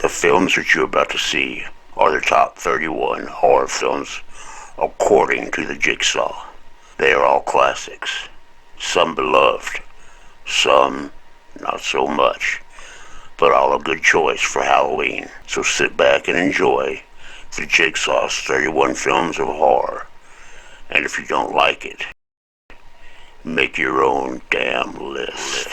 The films that you're about to see are the top 31 horror films according to the Jigsaw. They are all classics. Some beloved, some not so much, but all a good choice for Halloween. So sit back and enjoy the Jigsaw's 31 films of horror. And if you don't like it, make your own damn list.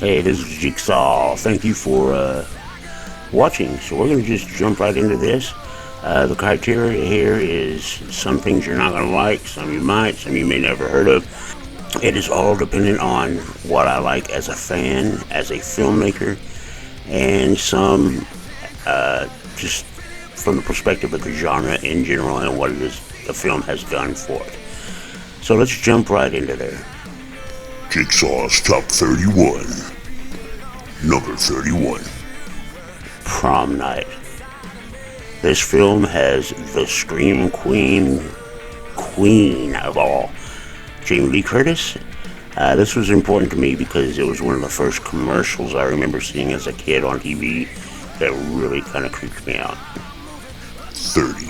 Hey, this is Jigsaw. Thank you for watching. So we're going to just jump right into this. The criteria here is some things you're not going to like, some you might, some you may never heard of. It is all dependent on what I like as a fan, as a filmmaker, and some just from the perspective of the genre in general and what it is the film has done for it. So let's jump right into there. Jigsaw's Top 31. Number 31. Prom Night. This film has the Scream Queen of all, Jamie Lee Curtis. This was important to me because it was one of the first commercials I remember seeing as a kid on TV that really kind of creeped me out. 30.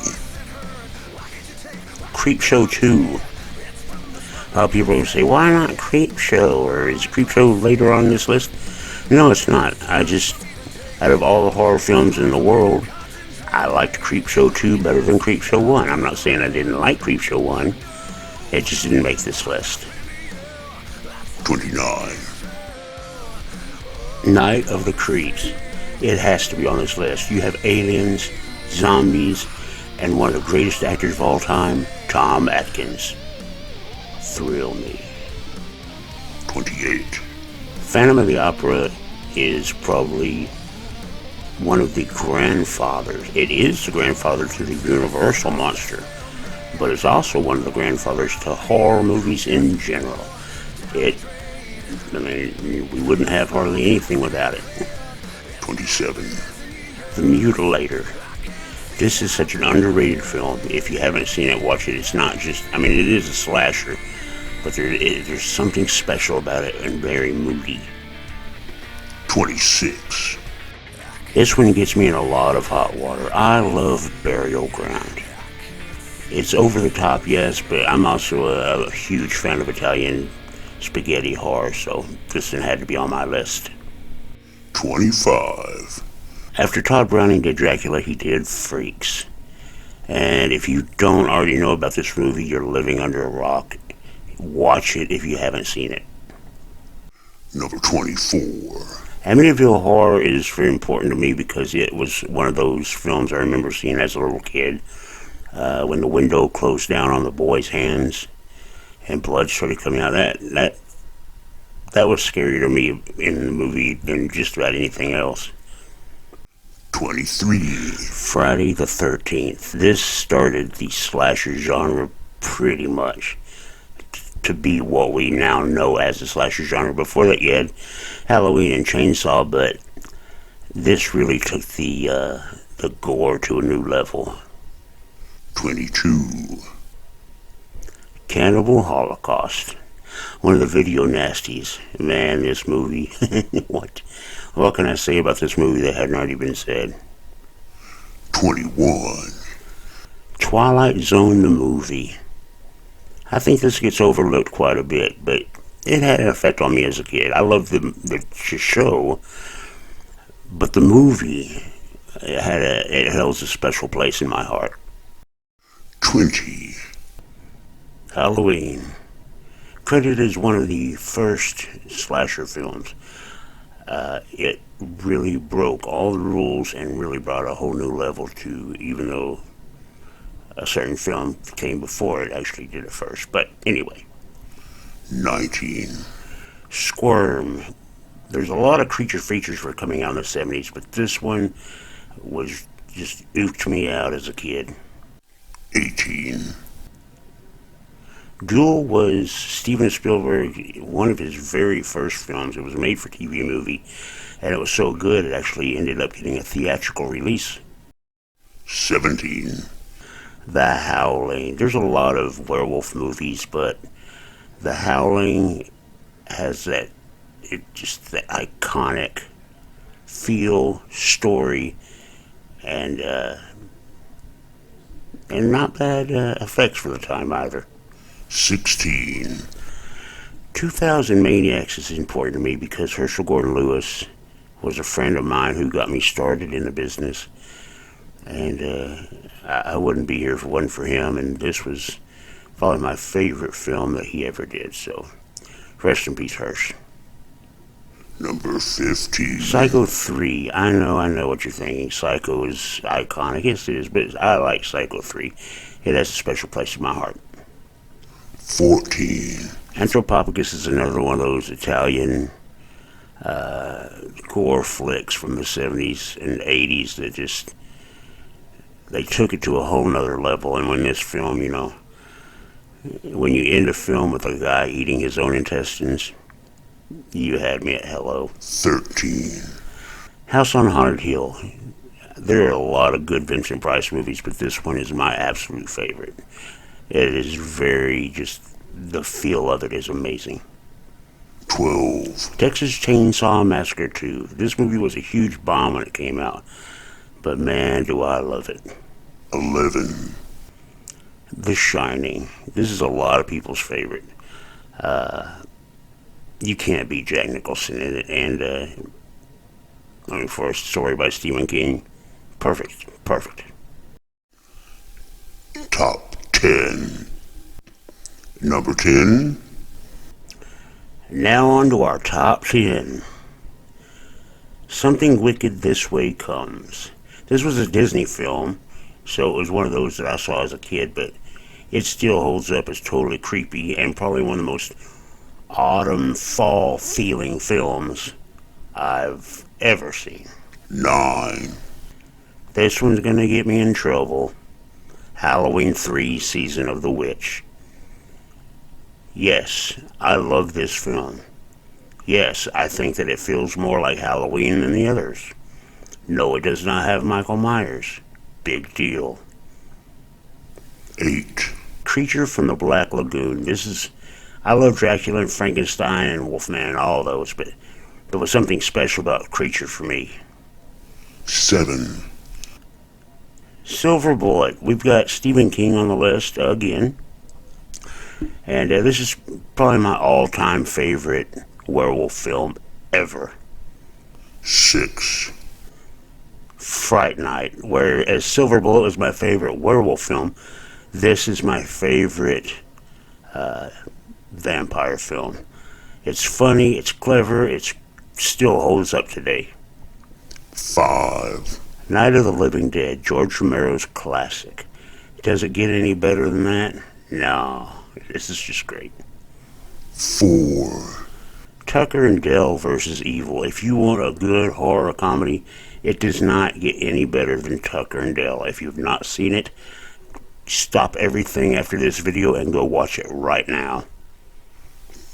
Creepshow 2. People will say, why not Creepshow? Or is Creepshow later on this list? No, it's not. Out of all the horror films in the world, I liked Creepshow 2 better than Creepshow 1. I'm not saying I didn't like Creepshow 1. It just didn't make this list. 29. Night of the Creeps. It has to be on this list. You have aliens, zombies, and one of the greatest actors of all time, Tom Atkins. Thrill me. 28. Phantom of the Opera is probably one of the grandfathers. It is the grandfather to the Universal monster, but it's also one of the grandfathers to horror movies in general. We wouldn't have hardly anything without it. 27. The Mutilator. This is such an underrated film. If you haven't seen it, watch it. It's not just, it is a slasher, but there's something special about it and very moody. 26. This one gets me in a lot of hot water. I love Burial Ground. It's over the top, yes, but I'm also a huge fan of Italian spaghetti horror, so this one had to be on my list. 25. After Todd Browning did Dracula, he did Freaks. And if you don't already know about this movie, you're living under a rock. Watch it if you haven't seen it. Number 24. Amityville Horror is very important to me because it was one of those films I remember seeing as a little kid. When the window closed down on the boy's hands and blood started coming out. That was scarier to me in the movie than just about anything else. 23. Friday the 13th. This started the slasher genre pretty much to be what we now know as the slasher genre. Before that you had Halloween and Chainsaw, but this really took the gore to a new level. 22. Cannibal Holocaust. One of the video nasties. Man, this movie. What can I say about this movie that hadn't already been said? 21. Twilight Zone the movie. I think this gets overlooked quite a bit, but it had an effect on me as a kid. I loved the show, but the movie it holds a special place in my heart. 20. Halloween. Credited as one of the first slasher films. It really broke all the rules and really brought a whole new level to, even though a certain film came before it actually did it first. But anyway. 19. Squirm. There's a lot of creature features were coming out in the 70s, but this one was just oofed me out as a kid. 18. Duel was Steven Spielberg, one of his very first films. It was a made-for-TV movie, and it was so good it actually ended up getting a theatrical release. 17. The Howling. There's a lot of werewolf movies, but The Howling has that iconic feel, story, and not bad effects for the time either. 16. 2000 Maniacs is important to me because Herschel Gordon Lewis was a friend of mine who got me started in the business, and I wouldn't be here if it wasn't for him, and this was probably my favorite film that he ever did, so rest in peace, Hirsch. Number 15. Psycho 3. I know what you're thinking. Psycho is iconic. Yes, it is, but I like Psycho 3. It has a special place in my heart. 14. Anthropophagus is another one of those Italian gore flicks from the 70s and 80s that just, they took it to a whole nother level. And when this film, when you end a film with a guy eating his own intestines, you had me at hello. 13. House on Haunted Hill. There are a lot of good Vincent Price movies, but this one is my absolute favorite. It is the feel of it is amazing. 12. Texas Chainsaw Massacre 2. This movie was a huge bomb when it came out, but man, do I love it. 11. The Shining. This is a lot of people's favorite. You can't beat Jack Nicholson in it, and for a story by Stephen King, perfect. Top 10. Number 10. Now on to our top 10. Something Wicked This Way Comes. This was a Disney film, so it was one of those that I saw as a kid, but it still holds up as totally creepy and probably one of the most autumn, fall feeling films I've ever seen. 9. This one's gonna get me in trouble. Halloween 3 Season of the Witch. Yes, I love this film. Yes, I think that it feels more like Halloween than the others. No, it does not have Michael Myers. Big deal. 8. Creature from the Black Lagoon. I love Dracula and Frankenstein and Wolfman and all those, but there was something special about Creature for me. 7. Silver Bullet. We've got Stephen King on the list again. And this is probably my all-time favorite werewolf film ever. 6. Fright Night. Whereas Silver Bullet was my favorite werewolf film, this is my favorite vampire film. It's funny, it's clever, it still holds up today. 5. Night of the Living Dead, George Romero's classic. Does it get any better than that? No. This is just great. 4. Tucker and Dale versus Evil. If you want a good horror comedy, it does not get any better than Tucker and Dale. If you've not seen it, stop everything after this video and go watch it right now.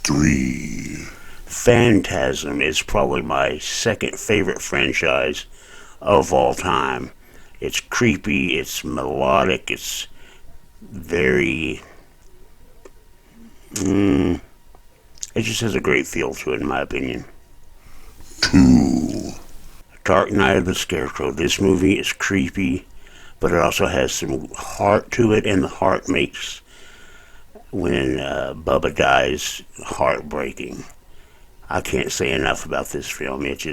3. Phantasm is probably my second favorite franchise of all time. It's creepy, it's melodic, it's very... it just has a great feel to it, in my opinion. 2. Dark Night of the Scarecrow. This movie is creepy, but it also has some heart to it, and the heart makes, when Bubba dies, heartbreaking. I can't say enough about this film. It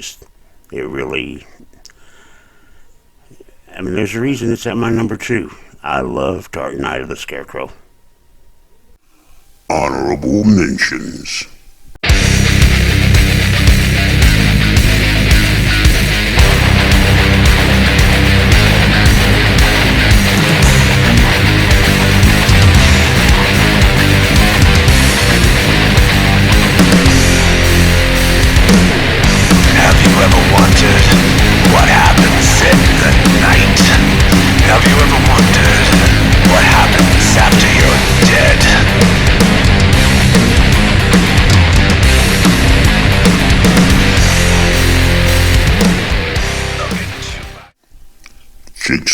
really... there's a reason it's at my number 2. I love Dark Night of the Scarecrow. Honorable mentions.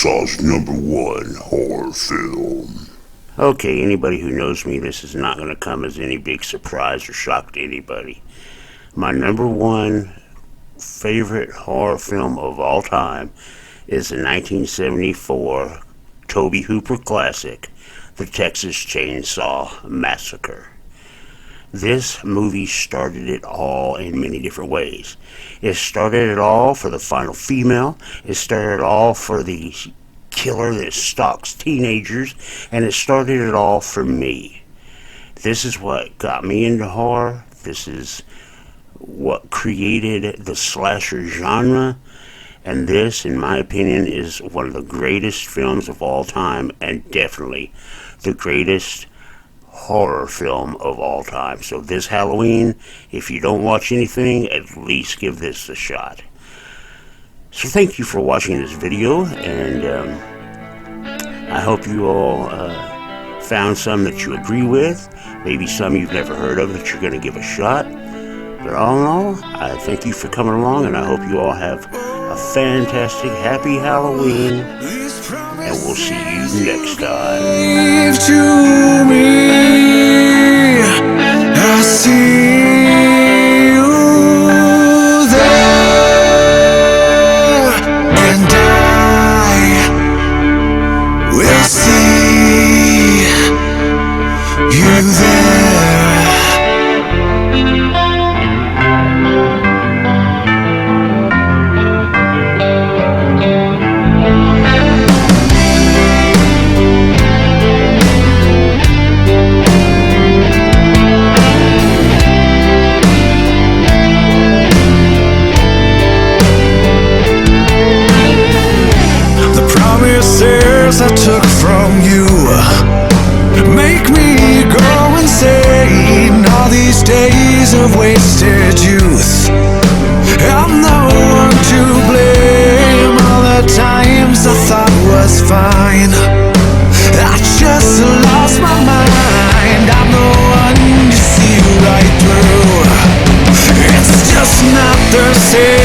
Jigsaw's #1 horror film. Okay, anybody who knows me, this is not going to come as any big surprise or shock to anybody. My #1 favorite horror film of all time is the 1974 Tobe Hooper classic, The Texas Chainsaw Massacre. This movie started it all in many different ways. It started it all for the final female. It started it all for the killer that stalks teenagers. And it started it all for me. This is what got me into horror. This is what created the slasher genre. And this, in my opinion, is one of the greatest films of all time, and definitely the greatest horror film of all time. So this Halloween, if you don't watch anything, at least give this a shot. So thank you for watching this video, and I hope you all found some that you agree with, maybe some you've never heard of that you're going to give a shot. But all in all, I thank you for coming along, and I hope you all have a fantastic, happy Halloween, and we'll see you next time. To me, I see you there, and I will see you there. I took from you make me go insane. All these days of wasted youth, I'm no one to blame. All the times I thought was fine, I just lost my mind. I'm the one to see right through. It's just not the same.